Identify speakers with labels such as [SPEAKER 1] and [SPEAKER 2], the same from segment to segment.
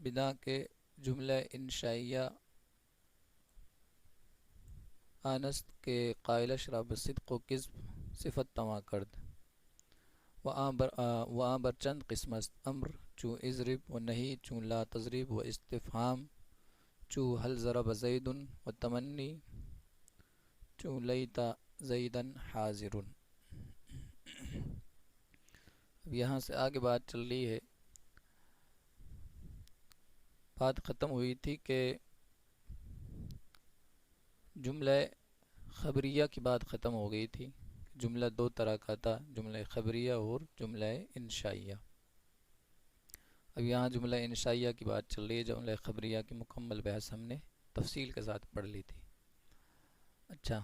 [SPEAKER 1] البدع کے جملہ انشائیہ آنست کے قائل شراب صدق و کذب صفت تواں کرد وآں بر چند قسم است امر چو اضرب و نہیں چون لا تضرب و استفہام چو هل ضرب زید و تمنی چو لیتا زیدن حاضر۔ اب یہاں سے آگے بات چل رہی ہے، بات ختم ہوئی تھی کہ جملہ خبریہ کی بات ختم ہو گئی تھی۔ جملہ دو طرح کا تھا، جملہ خبریہ اور جملہ انشائیہ۔ اب یہاں جملہ انشائیہ کی بات چل رہی ہے، جملہ خبریہ کی مکمل بحث ہم نے تفصیل کے ساتھ پڑھ لی تھی۔ اچھا،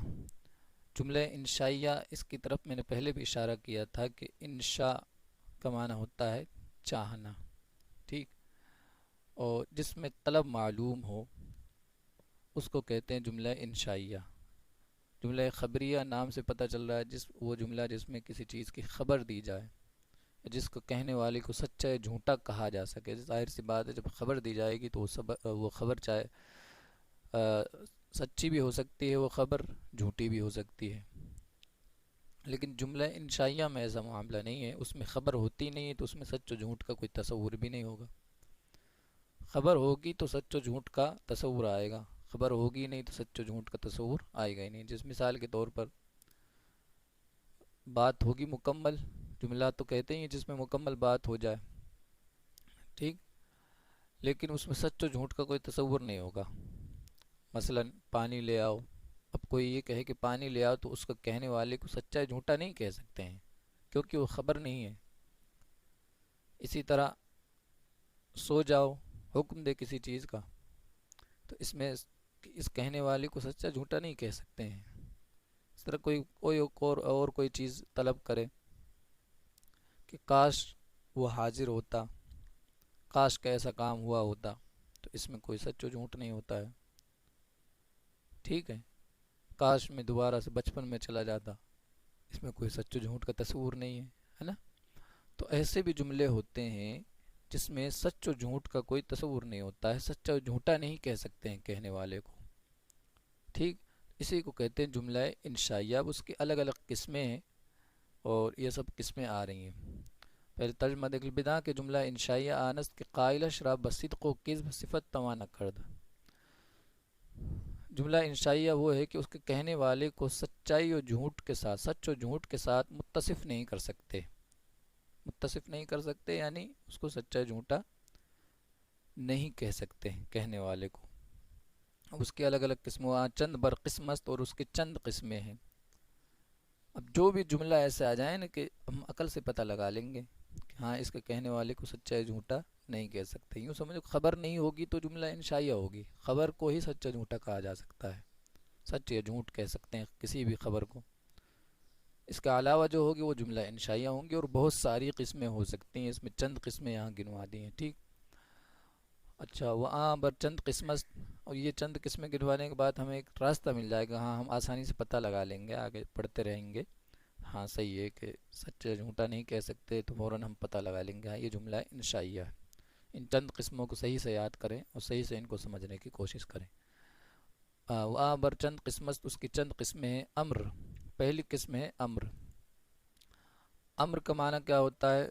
[SPEAKER 1] جملہ انشائیہ اس کی طرف میں نے پہلے بھی اشارہ کیا تھا کہ انشاء کا معنی ہوتا ہے چاہنا، ٹھیک، اور جس میں طلب معلوم ہو اس کو کہتے ہیں جملہ انشائیہ۔ جملہ خبریہ نام سے پتہ چل رہا ہے وہ جملہ جس میں کسی چیز کی خبر دی جائے، جس کو کہنے والے کو سچا یا جھوٹا کہا جا سکے۔ ظاہر سی بات ہے، جب خبر دی جائے گی تو وہ خبر چاہے سچی بھی ہو سکتی ہے، وہ خبر جھوٹی بھی ہو سکتی ہے، لیکن جملہ انشائیہ میں ایسا معاملہ نہیں ہے۔ اس میں خبر ہوتی نہیں ہے تو اس میں سچ و جھوٹ کا کوئی تصور بھی نہیں ہوگا۔ خبر ہوگی تو سچ و جھوٹ کا تصور آئے گا، خبر ہوگی نہیں تو سچ و جھوٹ کا تصور آئے گا ہی نہیں۔ جس مثال کے طور پر بات ہوگی مکمل، جملہ تو کہتے ہیں جس میں مکمل بات ہو جائے، ٹھیک، لیکن اس میں سچ و جھوٹ کا کوئی تصور نہیں ہوگا۔ مثلا پانی لے آؤ، اب کوئی یہ کہے کہ پانی لے آؤ تو اس کا کہنے والے کو سچا یا جھوٹا نہیں کہہ سکتے ہیں، کیونکہ وہ خبر نہیں ہے۔ اسی طرح سو جاؤ، حکم دے کسی چیز کا، تو اس میں اس کہنے والے کو سچا جھوٹا نہیں کہہ سکتے ہیں۔ اس طرح کوئی چیز طلب کرے کہ کاش وہ حاضر ہوتا، کاش کا ایسا کام ہوا ہوتا، تو اس میں کوئی سچ و جھوٹ نہیں ہوتا ہے، ٹھیک ہے۔ کاش میں دوبارہ سے بچپن میں چلا جاتا، اس میں کوئی سچ و جھوٹ کا تصور نہیں ہے نا۔ تو ایسے بھی جملے ہوتے ہیں جس میں سچ و جھوٹ کا کوئی تصور نہیں ہوتا ہے، سچا و جھوٹا نہیں کہہ سکتے ہیں کہنے والے کو، ٹھیک، اسی کو کہتے ہیں جملہ انشائیہ۔ اب اس کی الگ الگ قسمیں ہیں اور یہ سب قسمیں آ رہی ہیں۔ پہلے ترجمہ دیکھ البدع کے جملہ انشائیہ آنست کے قائل شراب بصدق و کذب صفت تواں کرد۔ جملہ انشائیہ وہ ہے کہ اس کے کہنے والے کو سچائی اور جھوٹ کے ساتھ، سچ اور جھوٹ کے ساتھ متصف نہیں کر سکتے، متصف نہیں کر سکتے یعنی اس کو سچا جھوٹا نہیں کہہ سکتے کہنے والے کو۔ اب اس کی الگ الگ قسمیں، چند بر قسمت، اور اس کی چند قسمیں ہیں۔ اب جو بھی جملہ ایسے آ جائیں نا کہ ہم عقل سے پتہ لگا لیں گے کہ ہاں اس کے کہنے والے کو سچا جھوٹا نہیں کہہ سکتے، یوں سمجھو خبر نہیں ہوگی تو جملہ انشائیہ ہوگی، خبر کو ہی سچا جھوٹا کہا جا سکتا ہے، سچ یا جھوٹ کہہ سکتے ہیں کسی بھی خبر کو۔ اس کے علاوہ جو ہوگی وہ جملہ انشائیہ ہوں گی، اور بہت ساری قسمیں ہو سکتی ہیں، اس میں چند قسمیں یہاں گنوا دی ہیں، ٹھیک۔ اچھا، وہاں پر چند قسمت، اور یہ چند قسمیں گنوانے کے بعد ہمیں ایک راستہ مل جائے گا، ہاں ہم آسانی سے پتہ لگا لیں گے، آگے پڑھتے رہیں گے، ہاں صحیح ہے کہ سچ جھوٹا نہیں کہہ سکتے، تو فوراً ہم پتہ لگا لیں گے ہاں یہ جملہ انشائیہ ہے۔ ان چند قسموں کو صحیح سے یاد کریں اور صحیح سے ان کو سمجھنے کی کوشش کریں۔ وہاں پر چند قسمت، اس کی چند قسمیں ہیں۔ امر، پہلی قسم ہے امر۔ امر کا معنی کیا ہوتا ہے؟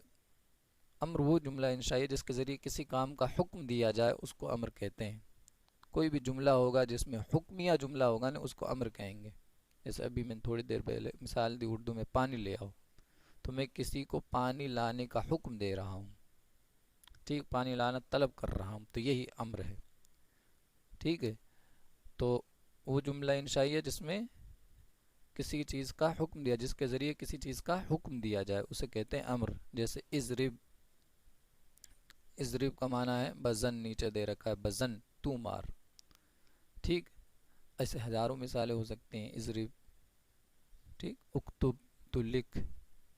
[SPEAKER 1] امر وہ جملہ انشائیہ جس کے ذریعے کسی کام کا حکم دیا جائے، اس کو امر کہتے ہیں۔ کوئی بھی جملہ ہوگا جس میں حکمیہ جملہ ہوگا نا، اس کو امر کہیں گے۔ جیسے ابھی میں تھوڑی دیر پہلے مثال دی اردو میں، پانی لے آؤ، تو میں کسی کو پانی لانے کا حکم دے رہا ہوں، ٹھیک، پانی لانا طلب کر رہا ہوں، تو یہی امر ہے، ٹھیک ہے۔ تو وہ جملہ انشائیہ جس میں کسی چیز کا حکم دیا، جس کے ذریعے کسی چیز کا حکم دیا جائے، اسے کہتے ہیں امر۔ جیسے اضرب، اضرب کا معنی ہے بزن، نیچے دے رکھا ہے بزن، تو مار، ٹھیک۔ ایسے ہزاروں مثالیں ہو سکتی ہیں، اضرب، ٹھیک۔ اکتب، تو لکھ،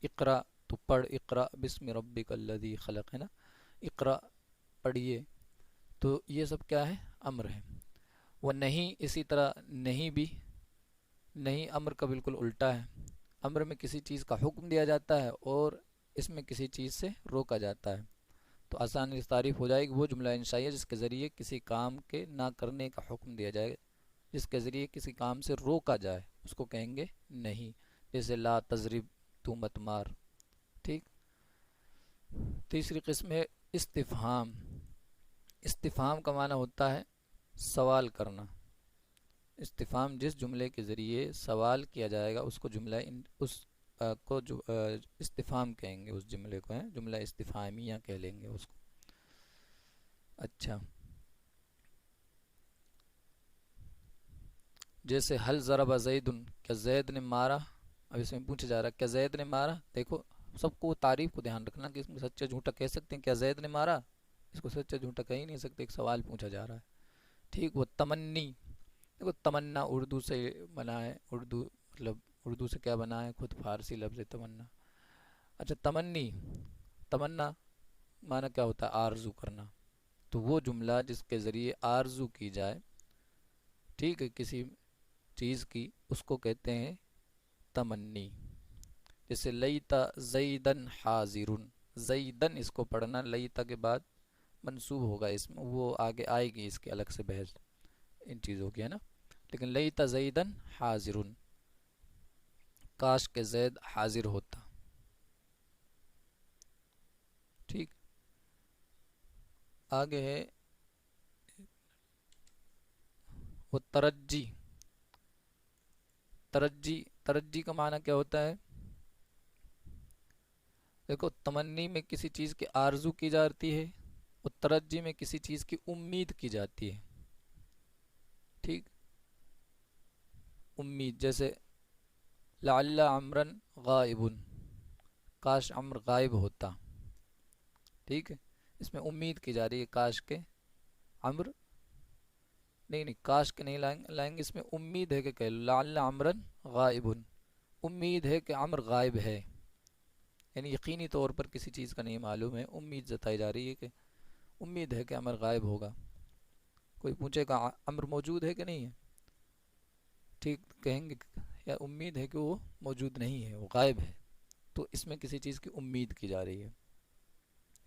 [SPEAKER 1] اقرا، تو پڑھ، اقرا بسم ربک الذی خلق، ہے نا، اقرا پڑھیے، تو یہ سب کیا ہے؟ امر ہے۔ وہ نہیں، اسی طرح نہیں بھی، نہیں امر کا بالکل الٹا ہے۔ امر میں کسی چیز کا حکم دیا جاتا ہے اور اس میں کسی چیز سے روکا جاتا ہے۔ تو آسانی سے تعریف ہو جائے گی. وہ جملہ انشائیہ جس کے ذریعے کسی کام کے نہ کرنے کا حکم دیا جائے, جس کے ذریعے کسی کام سے روکا جائے, اس کو کہیں گے نہیں. جیسے لا تضرب, تو مت مار. ٹھیک. تیسری قسم ہے استفہام. استفہام کا معنی ہوتا ہے سوال کرنا. استفہام جس جملے کے ذریعے سوال کیا جائے گا اس کو جملہ اس کو جو استفہام کہیں گے, اس جملے کو جملہ استفہامیہ کہہ لیں گے اس کو. اچھا, جیسے حل ضرب زید, کیا زید نے مارا. اب اس میں پوچھا جا رہا ہے کیا زید نے مارا. دیکھو سب کو تعریف کو دھیان رکھنا کہ اس میں سچا جھوٹا کہہ سکتے ہیں. کیا زید نے مارا, اس کو سچا جھوٹا کہہ ہی نہیں سکتے, ایک سوال پوچھا جا رہا ہے. ٹھیک. وہ تمنی, دیکھو تمنا اردو سے بنا ہے, اردو مطلب اردو سے کیا بنا ہے, خود فارسی لفظ ہے تمنا. اچھا تمنی, تمنا معنی کیا ہوتا ہے, آرزو کرنا. تو وہ جملہ جس کے ذریعے آرزو کی جائے, ٹھیک ہے, کسی چیز کی, اس کو کہتے ہیں تمنی. جیسے لیتا زیدن حاضرن, زیدن اس کو پڑھنا, لیتا کے بعد منصوب ہوگا اس میں, وہ آگے آئے گی اس کے الگ سے بحث ان چیزوں کی, ہے نا. لیکن لیتا زیدن حاضرن, کاش کہ زید حاضر ہوتا. ٹھیک. آگے ہے وہ ترجی. ترجی, ترجی کا معنی کیا ہوتا ہے. دیکھو تمنی میں کسی چیز کی آرزو کی جاتی ہے, اور ترجی میں کسی چیز کی امید کی جاتی ہے. ٹھیک. امید, جیسے لعل عمرن غائبن, کاش عمر غائب ہوتا. ٹھیک ہے, اس میں امید کی جا رہی ہے کاش کے عمر, نہیں کاش کے نہیں لائیں گے, اس میں امید ہے کہ لعل عمرن غائبن, امید ہے کہ عمر غائب ہے, یعنی یقینی طور پر کسی چیز کا نہیں معلوم ہے, امید جتائی جا رہی ہے کہ امید ہے کہ عمر غائب ہوگا. کوئی پوچھے گا عمر موجود ہے کہ نہیں ہے, ٹھیک, کہیں گے یا امید ہے کہ وہ موجود نہیں ہے, وہ غائب ہے. تو اس میں کسی چیز کی امید کی جا رہی ہے.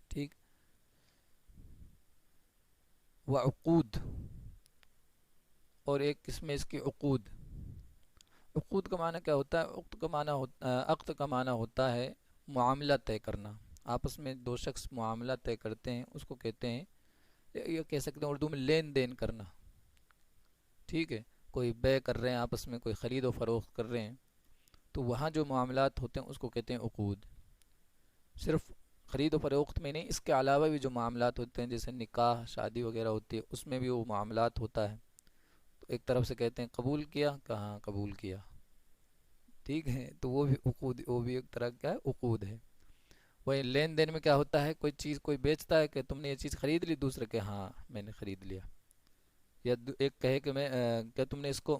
[SPEAKER 1] ٹھیک. وعقود, اور ایک قسم ہے اس کی عقود. عقود کا معنی کیا ہوتا ہے, عقد کا معنی ہوتا ہے معاملہ طے کرنا. آپس میں دو شخص معاملہ طے کرتے ہیں, اس کو کہتے ہیں, یہ کہہ سکتے ہیں اردو میں لین دین کرنا. ٹھیک ہے, کوئی بے کر رہے ہیں آپس میں, کوئی خرید و فروخت کر رہے ہیں, تو وہاں جو معاملات ہوتے ہیں اس کو کہتے ہیں عقود. صرف خرید و فروخت میں نہیں, اس کے علاوہ بھی جو معاملات ہوتے ہیں, جیسے نکاح شادی وغیرہ ہوتی ہے, اس میں بھی وہ معاملات ہوتا ہے. تو ایک طرف سے کہتے ہیں قبول کیا, کہاں قبول کیا. ٹھیک ہے, تو وہ بھی عقود, وہ بھی ایک طرح کا عقود ہے. وہی لین دین میں کیا ہوتا ہے, کوئی چیز کوئی بیچتا ہے کہ تم نے یہ چیز خرید لی, دوسرے کہ ہاں میں نے خرید لیا. یا ایک کہے کہ کہ تم نے اس کو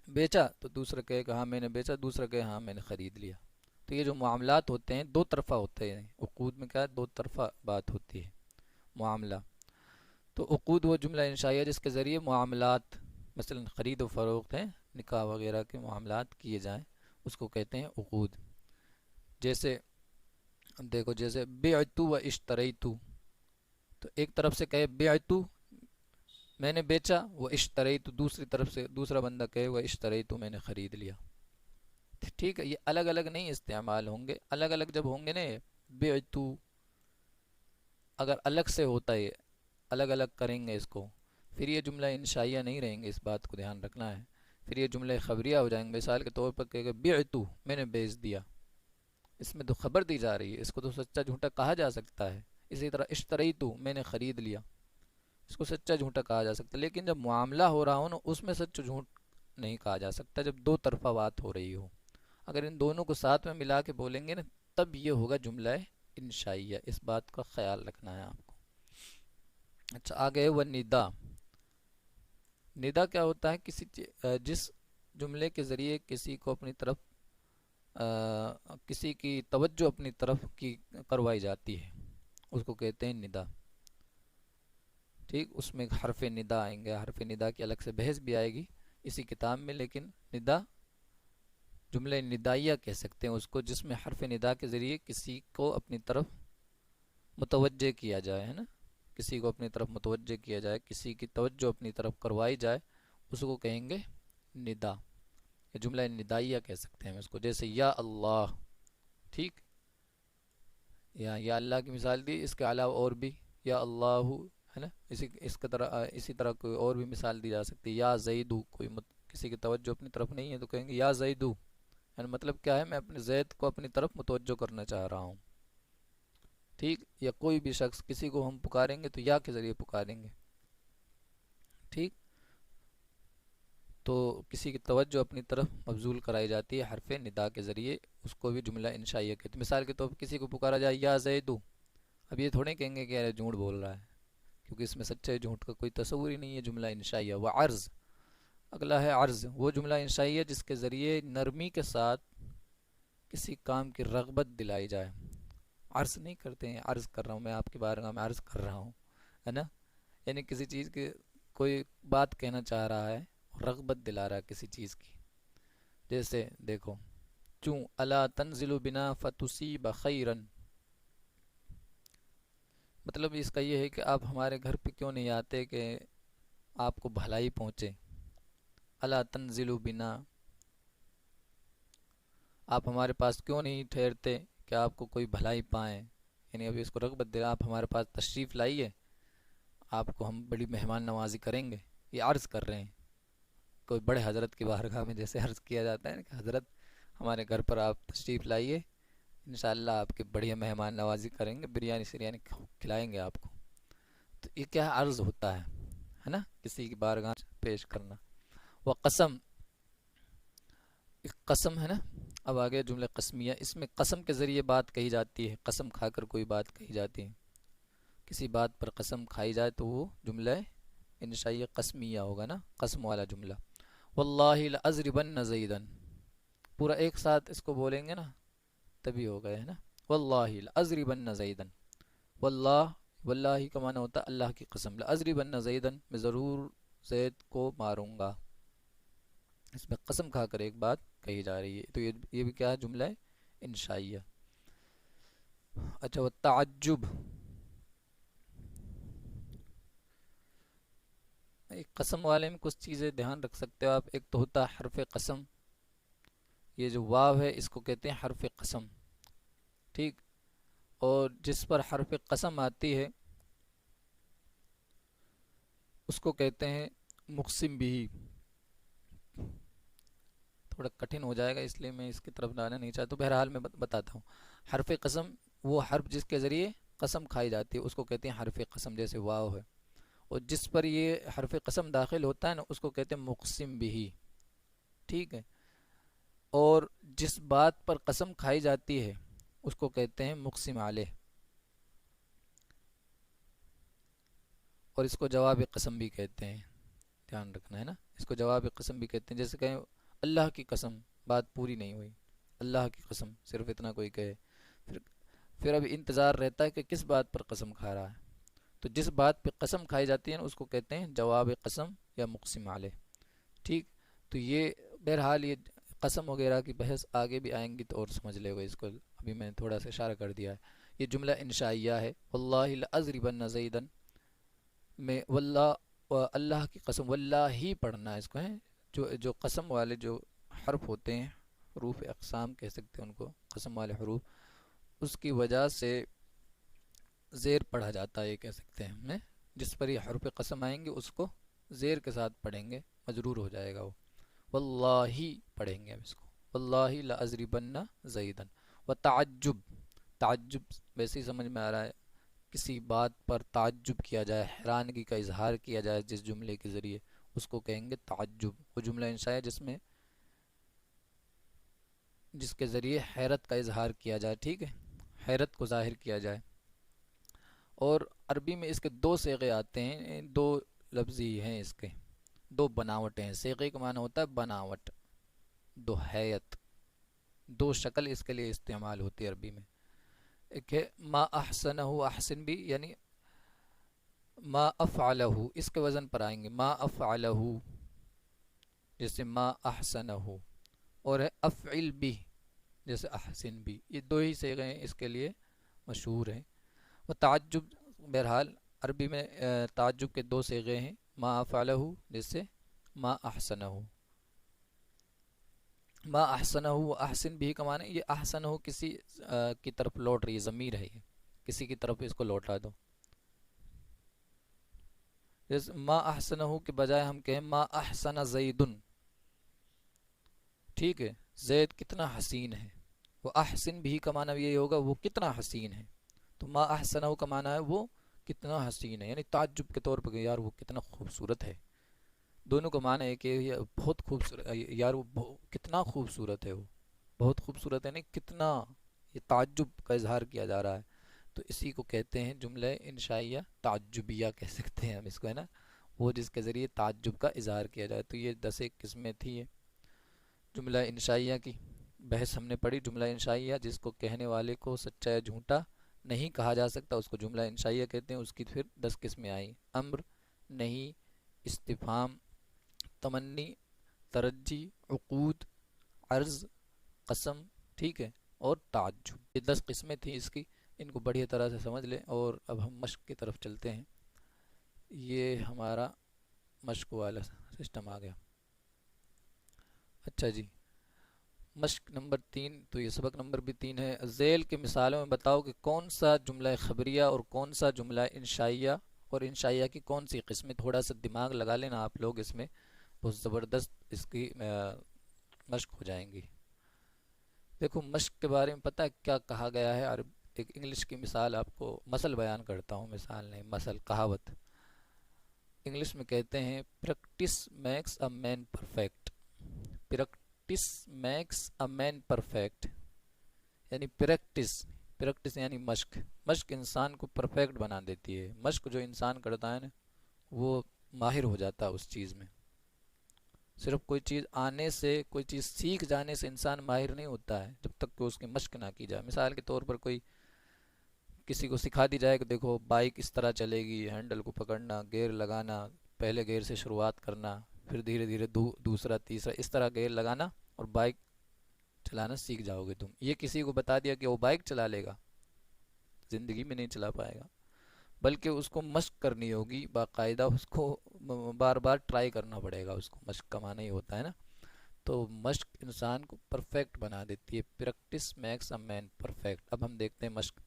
[SPEAKER 1] بیچا, تو دوسرا کہے کہ ہاں میں نے بیچا, دوسرا کہے ہاں میں نے خرید لیا. تو یہ جو معاملات ہوتے ہیں دو طرفہ ہوتے ہیں. عقود میں کیا ہے, دو طرفہ بات ہوتی ہے, معاملہ. تو عقود وہ جملہ انشائیہ جس کے ذریعے معاملات, مثلا خرید و فروخت ہے, نکاح وغیرہ کے معاملات کیے جائیں, اس کو کہتے ہیں عقود. جیسے دیکھو, جیسے بعتو و اشتریتو, تو ایک طرف سے کہے بعتو میں نے بیچا, وہ اشتریتو دوسری طرف سے دوسرا بندہ کہے وہ اشتریتو میں نے خرید لیا. ٹھیک ہے, یہ الگ الگ نہیں استعمال ہوں گے, الگ الگ جب ہوں گے نا, بعتو اگر الگ سے ہوتا ہے, الگ الگ کریں گے اس کو, پھر یہ جملہ انشائیہ نہیں رہیں گے, اس بات کو دھیان رکھنا ہے. پھر یہ جملہ خبریہ ہو جائیں گے. مثال کے طور پر کہے گا بعتو میں نے بیچ دیا, اس میں تو خبر دی جا رہی ہے, اس کو تو سچا جھوٹا کہا جا سکتا ہے. اسی طرح اشتریتو میں نے خرید لیا, اس کو سچا جھوٹا کہا جا سکتا ہے. لیکن جب معاملہ ہو رہا ہو نا, اس میں سچ جھوٹ نہیں کہا جا سکتا, جب دو طرفہ بات ہو رہی ہو. اگر ان دونوں کو ساتھ میں ملا کے بولیں گے نا, تب یہ ہوگا جملہ انشائیہ. اس بات کا خیال رکھنا ہے آپ کو. اچھا, آگے وہ ندا. ندا کیا ہوتا ہے, جس جملے کے ذریعے کسی کو اپنی طرف کسی کی توجہ اپنی طرف کی کروائی جاتی ہے, اس کو کہتے ہیں ندا. ٹھیک, اس میں حرف ندا آئیں گے, حرف ندا کی الگ سے بحث بھی آئے گی اسی کتاب میں. لیکن ندا جملہ ندائیہ کہہ سکتے ہیں اس کو, جس میں حرف ندا کے ذریعے کسی کو اپنی طرف متوجہ کیا جائے، ہے نا، کسی کو اپنی طرف متوجہ کیا جائے، کسی کی توجہ اپنی طرف کروائی جائے، اس کو کہیں گے ندا، یہ جملہ ندائیہ کہہ سکتے ہیں ہم اس کو، جیسے یا اللہ، ٹھیک، یا اللہ کی مثال دی، اس کے علاوہ اور بھی یا اللہ، ہے نا، اسی طرح کوئی اور بھی مثال دی جا سکتی ہے، یا زیدو، کسی کی توجہ اپنی طرف نہیں ہے تو کہیں گے یا زیدو، یعنی مطلب کیا ہے، میں اپنے زید کو اپنی طرف متوجہ کرنا چاہ رہا ہوں، ٹھیک، یا کوئی بھی شخص کسی کو ہم پکاریں گے تو یا کے ذریعے پکاریں گے، ٹھیک، تو کسی کی توجہ اپنی طرف مبذول کرائی جاتی ہے حرف ندا کے ذریعے، اس کو بھی جملہ انشائیہ کہتے ہیں۔ مثال کے طور پر کسی کو پکارا جائے یا زیدو، اب یہ تھوڑے کہیں گے کہ یار جھوٹ بول رہا ہے، کیونکہ اس میں سچے جھوٹ کا کوئی تصور ہی نہیں ہے، جملہ انشائیہ۔ و عرض، اگلا ہے عرض، وہ جملہ انشائیہ جس کے ذریعے نرمی کے ساتھ کسی کام کی رغبت دلائی جائے۔ عرض نہیں کرتے ہیں، عرض کر رہا ہوں میں آپ کی بارگاہ میں، عرض کر رہا ہوں، ہے نا، یعنی کسی چیز کی کوئی بات کہنا چاہ رہا ہے، رغبت دلا رہا ہے کسی چیز کی، جیسے دیکھو، چوں الا تنزل بنا فتصیب خیرا، مطلب اس کا یہ ہے کہ آپ ہمارے گھر پہ کیوں نہیں آتے کہ آپ کو بھلائی پہنچے، الا تنزل بنا، آپ ہمارے پاس کیوں نہیں ٹھہرتے کہ آپ کو کوئی بھلائی پائیں، یعنی ابھی اس کو رغبت دے، آپ ہمارے پاس تشریف لائیے، آپ کو ہم بڑی مہمان نوازی کریں گے، یہ عرض کر رہے ہیں، کوئی بڑے حضرت کی بارگاہ میں جیسے عرض کیا جاتا ہے نا کہ حضرت ہمارے گھر پر آپ تشریف لائیے، انشاءاللہ آپ کی بڑھیا مہمان نوازی کریں گے، بریانی سریانی کھلائیں گے آپ کو، تو یہ کیا عرض ہوتا ہے نا، کسی کی بارگاہ پیش کرنا۔ وہ قسم، ایک قسم ہے نا، اب آگے جملہ قسمیہ، اس میں قسم کے ذریعے بات کہی جاتی ہے، قسم کھا کر کوئی بات کہی جاتی ہے، کسی بات پر قسم کھائی جائے تو وہ جملہ انشائیہ قسمیہ ہوگا نا، قسم والا جملہ۔ واللہ لأضربن زیدا، پورا ایک ساتھ اس کو بولیں گے نا تبھی ہوگا، ہے نا، واللہ لأضربن زیدا، واللہ، واللہ کا معنی ہوتا ہے اللہ کی قسم، لأضربن زیدا، میں ضرور زید کو ماروں گا، اس میں قسم کھا کر ایک بات کہی جا رہی ہے، تو یہ بھی کیا ہے، جملہ ہے انشائیہ۔ اچھا، والتعجب، ایک قسم والے میں کچھ چیزیں دھیان رکھ سکتے ہو آپ، ایک تو ہوتا ہے حرف قسم، یہ جو واو ہے اس کو کہتے ہیں حرف قسم، ٹھیک، اور جس پر حرف قسم آتی ہے اس کو کہتے ہیں مقسم بھی، تھوڑا کٹھن ہو جائے گا اس لیے میں اس کی طرف جانا نہیں چاہتا، بہرحال میں بتاتا ہوں، حرف قسم وہ حرف جس کے ذریعے قسم کھائی جاتی ہے اس کو کہتے ہیں حرف قسم، جیسے واو ہے، اور جس پر یہ حرف قسم داخل ہوتا ہے نا اس کو کہتے ہیں مقسم بھی، ٹھیک ہے، اور جس بات پر قسم کھائی جاتی ہے اس کو کہتے ہیں مقسم علیہ، اور اس کو جواب قسم بھی کہتے ہیں، دھیان رکھنا ہے نا، اس کو جواب قسم بھی کہتے ہیں، جیسے کہیں اللہ کی قسم، بات پوری نہیں ہوئی، اللہ کی قسم صرف اتنا کوئی کہے، پھر پھر اب انتظار رہتا ہے کہ کس بات پر قسم کھا رہا ہے، تو جس بات پہ قسم کھائی جاتی ہے نا اس کو کہتے ہیں جواب قسم یا مقسم علیہ، ٹھیک، تو یہ بہرحال یہ قسم وغیرہ کی بحث آگے بھی آئیں گی تو اور سمجھ لے گا اس کو، ابھی میں نے تھوڑا سا اشارہ کر دیا ہے، یہ جملہ انشائیہ ہے، واللہ لأضربن زیدا میں، واللہ، اللہ کی قسم، واللہ ہی پڑھنا ہے اس کو، ہے، جو قسم والے جو حرف ہوتے ہیں، حروف اقسام کہہ سکتے ہیں ان کو، قسم والے حروف، اس کی وجہ سے زیر پڑھا جاتا ہے، یہ کہہ سکتے ہیں ہم، جس پر یہ حرف قسم آئیں گے اس کو زیر کے ساتھ پڑھیں گے، مجرور ہو جائے گا وہ، واللہ پڑھیں گے اب اس کو، واللہ لأضربن زیدا۔ وتعجب، تعجب ویسے ہی سمجھ میں آ رہا ہے، کسی بات پر تعجب کیا جائے، حیرانگی کا اظہار کیا جائے جس جملے کے ذریعے، اس کو کہیں گے تعجب، وہ جملہ انشاء ہے جس کے ذریعے حیرت کا اظہار کیا جائے، ٹھیک ہے، حیرت کو ظاہر کیا جائے، اور عربی میں اس کے دو صیغے آتے ہیں، دو لفظی ہیں اس کے، دو بناوٹیں ہیں، صیغے کا معنی ہوتا ہے بناوٹ، دو حیت، دو شکل اس کے لیے استعمال ہوتی ہے عربی میں، ایک ہے ما احسنہ، احسن بھی یعنی ما افعلہ، اس کے وزن پر آئیں گے ما افعلہ، جیسے ما احسنہ، اور ہے افعل بھی جیسے احسن بھی، یہ دو ہی صیغے ہیں اس کے لیے مشہور ہیں، وہ تعجب بہرحال عربی میں تعجب کے دو صیغے ہیں، ما افعلہ جس سے ما احسنہ، ما احسنہ و احسن بھی کا معنی یہ احسنہ کسی کی طرف لوٹ رہی ہے، ضمیر ہے یہ، کسی کی طرف اس کو لوٹا دو. جیسے ما احسنہ کے بجائے ہم کہیں ما احسن زیدن، ٹھیک ہے، زید کتنا حسین ہے. وہ احسن بھی کا معنی یہی ہوگا وہ کتنا حسین ہے. تو ما احسنہ کا معنی ہے وہ کتنا حسین ہے، یعنی تعجب کے طور پر کہ یار وہ کتنا خوبصورت ہے. دونوں کا معنی ہے کہ یہ بہت خوبصورت یار وہ کتنا خوبصورت ہے، وہ بہت خوبصورت ہے، یعنی کتنا، یہ تعجب کا اظہار کیا جا رہا ہے. تو اسی کو کہتے ہیں جملہ انشائیہ تعجبیہ کہہ سکتے ہیں ہم اس کو، ہے نا، وہ جس کے ذریعے تعجب کا اظہار کیا جائے. تو یہ 10 ایک قسمیں تھی یہ جملہ انشائیہ کی بحث ہم نے پڑھی. جملہ انشائیہ جس کو کہنے والے کو سچا یا جھوٹا نہیں کہا جا سکتا اس کو جملہ انشائیہ کہتے ہیں. اس کی پھر 10 قسمیں آئیں: امر، نہیں، استفہام، تمنی، ترجی، عقود، عرض، قسم، ٹھیک ہے، اور تعجب. یہ 10 قسمیں تھیں اس کی، ان کو بڑی طرح سے سمجھ لیں. اور اب ہم مشق کی طرف چلتے ہیں. یہ ہمارا مشق والا سسٹم آ گیا. اچھا جی، مشق نمبر 3، تو یہ سبق نمبر بھی 3 ہے. ذیل کے مثالوں میں بتاؤ کہ کون سا جملہ خبریہ اور کون سا جملہ انشائیہ، اور انشائیہ کی کون سی قسمیں. تھوڑا سا دماغ لگا لینا آپ لوگ، اس میں بہت زبردست اس کی مشق ہو جائیں گی. دیکھو مشق کے بارے میں پتہ ہے کیا کہا گیا ہے. عرب ایک انگلش کی مثال آپ کو، مثل بیان کرتا ہوں، مثال نہیں، مثل، کہاوت. انگلش میں کہتے ہیں practice makes a man perfect. Practice makes a man perfect, یعنی پریکٹس یعنی مشق. مشق انسان کو پرفیکٹ بنا دیتی ہے. مشق جو انسان کرتا ہے نا وہ ماہر ہو جاتا ہے اس چیز میں. صرف کوئی چیز آنے سے، کوئی چیز سیکھ جانے سے انسان ماہر نہیں ہوتا ہے جب تک کہ اس کی مشق نہ کی جائے. مثال کے طور پر کوئی کسی کو سکھا دی جائے کہ دیکھو بائک اس طرح چلے گی، ہینڈل کو پکڑنا، گیئر لگانا، پہلے گیئر سے شروعات کرنا، پھر دھیرے دھیرے دوسرا تیسرا اس طرح گیئر لگانا اور بائک چلانا سیکھ جاؤ گے تم. یہ کسی کو بتا دیا کہ وہ بائک چلا لے گا، زندگی میں نہیں چلا پائے گا. بلکہ اس کو مشق کرنی ہوگی باقاعدہ، اس کو بار بار ٹرائی کرنا پڑے گا. اس کو مشق کا معنی ہی ہوتا ہے نا. تو مشق انسان کو پرفیکٹ بنا دیتی ہے. Practice makes a man perfect. اب ہم دیکھتے ہیں مشق.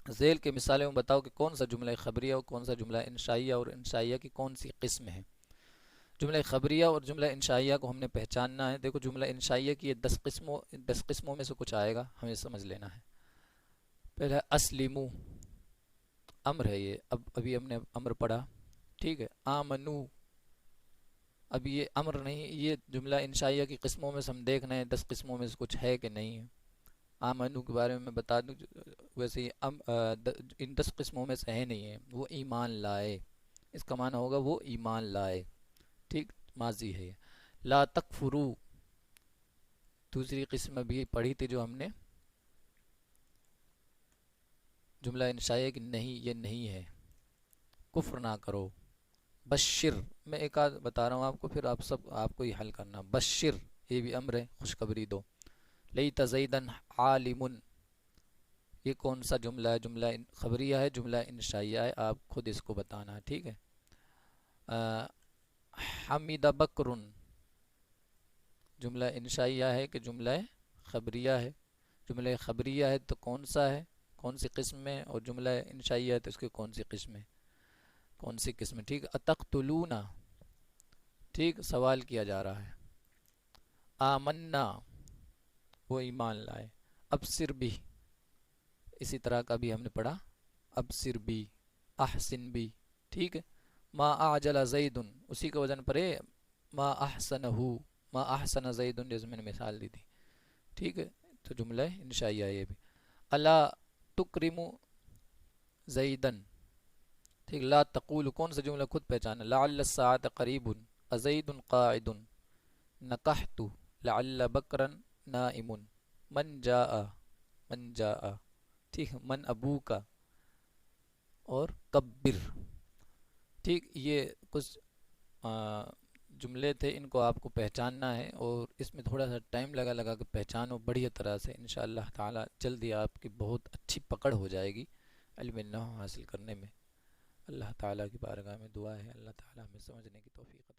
[SPEAKER 1] ذیل کے مثالیں میں بتاؤ کہ کون سا جملہ خبریہ اور کون سا جملہ انشائیہ، اور انشائیہ کی کون سی قسم ہے. جملہ خبریہ اور جملہ انشائیہ کو ہم نے پہچاننا ہے. دیکھو جملہ انشائیہ کی یہ 10 قسموں میں سے کچھ آئے گا، ہمیں سمجھ لینا ہے. پہلا اسلمو، امر ہے یہ، ابھی ہم نے امر پڑھا، ٹھیک ہے. آمنو، اب یہ امر نہیں، یہ جملہ انشائیہ کی قسموں میں سے ہم دیکھ رہے ہیں 10 قسموں میں سے کچھ ہے کہ نہیں ہے. آمنو کے بارے میں بتا دوں، ویسے ہی ان 10 قسموں میں سے ہے نہیں ہے. وہ ایمان لائے، اس کا معنی ہوگا وہ ایمان لائے، ٹھیک، ماضی ہے یہ. لا تکفرو، دوسری قسم بھی پڑھی تھی جو ہم نے، جملہ انشائیہ کی نہیں، یہ نہیں ہے، کفر نہ کرو. بشر، میں ایک آدھ بتا رہا ہوں آپ کو، پھر آپ کو یہ حل کرنا. بشر، یہ بھی امر ہے، خوشخبری دو. لیت زیدن عالم، یہ کون سا جملہ ہے؟ جملہ خبریہ ہے، جملہ انشائیہ ہے، آپ خود اس کو بتانا ہے، ٹھیک ہے. حمید بکر، جملہ انشائیہ ہے کہ جملہ خبریہ ہے؟ جملہ خبریہ ہے تو کون سا ہے، کون سی قسم ہے، اور جملہ انشائیہ ہے تو اس کی کون سی قسم ہے، کون سی قسم ہے، ٹھیک. اتقتلون، ٹھیک، سوال کیا جا رہا ہے. آمنا، وہ ایمان لائے. ابصر بھی، اسی طرح کا بھی ہم نے پڑھا، ابصر بھی، احسن بھی، ٹھیک ہے. ما اعجل زید، اسی کا وزن پر ہے ما احسنہ، ما احسن زید جیسے میں نے مثال دی تھی، ٹھیک ہے. تو جملہ انشائیہ یہ بھی. الا تکرم زیدن، ٹھیک. لا تقول، کون سا جملہ خود پہچانا. لعل الساعة قریب، ازید قاعد، نکحت، لعل بکرا نائم، من جاء، من جاء، ٹھیک. من ابوکا، اور کبر، ٹھیک. یہ کچھ جملے تھے، ان کو آپ کو پہچاننا ہے، اور اس میں تھوڑا سا ٹائم لگا کہ پہچانو بڑھیا طرح سے. انشاءاللہ تعالی جلدی آپ کی بہت اچھی پکڑ ہو جائے گی علم نحو حاصل کرنے میں۔ اللہ تعالیٰ کی بارگاہ میں دعا ہے اللہ تعالیٰ ہمیں سمجھنے کی توفیق